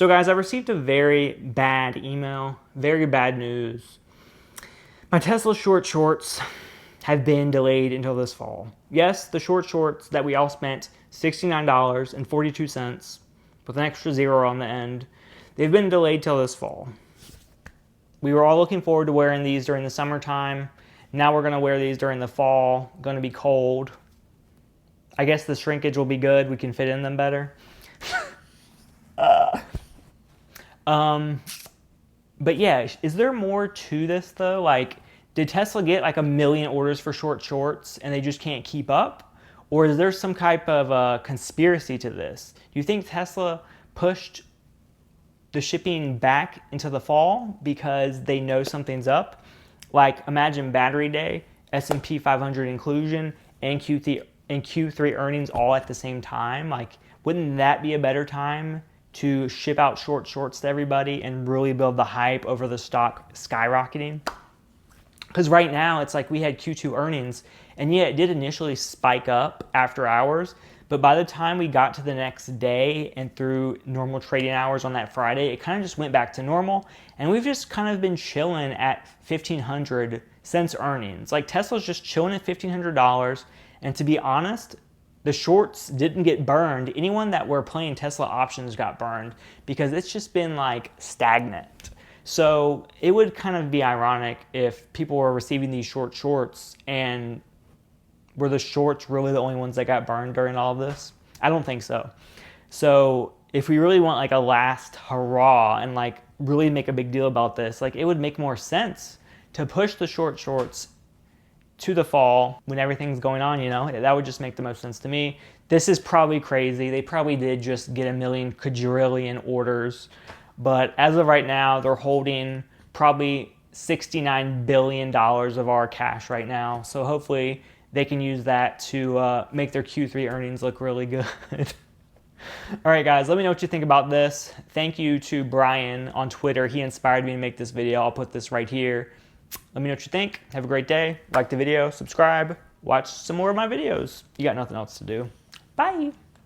So guys, I received a very bad email, very bad news. My Tesla shorts have been delayed until this fall. Yes, the shorts that we all spent $69.42 with an extra zero on the end, they've been delayed till this fall. We were all looking forward to wearing these during the summertime. Now we're going to wear these during the fall. Going to be cold. I guess the shrinkage will be good. We can fit in them better. But yeah, is there more to this though? Like, did Tesla get like 1 million orders for shorts and they just can't keep up? Or is there some type of conspiracy to this? Do you think Tesla pushed the shipping back into the fall because they know something's up? Like, imagine Battery Day, S&P 500 inclusion, and Q3 earnings all at the same time. Like, wouldn't that be a better time to ship out shorts to everybody and really build the hype over the stock skyrocketing? Because right now it's like we had Q2 earnings, and yeah, it did initially spike up after hours, but by the time we got to the next day and through normal trading hours on that Friday, it kind of just went back to normal, and we've just kind of been chilling at $1,500 since earnings. Like, Tesla's just chilling at $1,500, and to be honest, the shorts didn't get burned. Anyone that were playing Tesla options got burned because it's just been like stagnant. So it would kind of be ironic if people were receiving these shorts and were the shorts really the only ones that got burned during all of this? I don't think so. So if we really want like a last hurrah and like really make a big deal about this, like it would make more sense to push the shorts to the fall when everything's going on, you know? That would just make the most sense to me. This is probably crazy. They probably did just get 1 million quadrillion orders. But as of right now, they're holding probably $69 billion of our cash right now. So hopefully they can use that to make their Q3 earnings look really good. All right, guys, let me know what you think about this. Thank you to Brian on Twitter. He inspired me to make this video. I'll put this right here. Let me know what you think. Have a great day. Like the video, subscribe, watch some more of my videos. You got nothing else to do. Bye.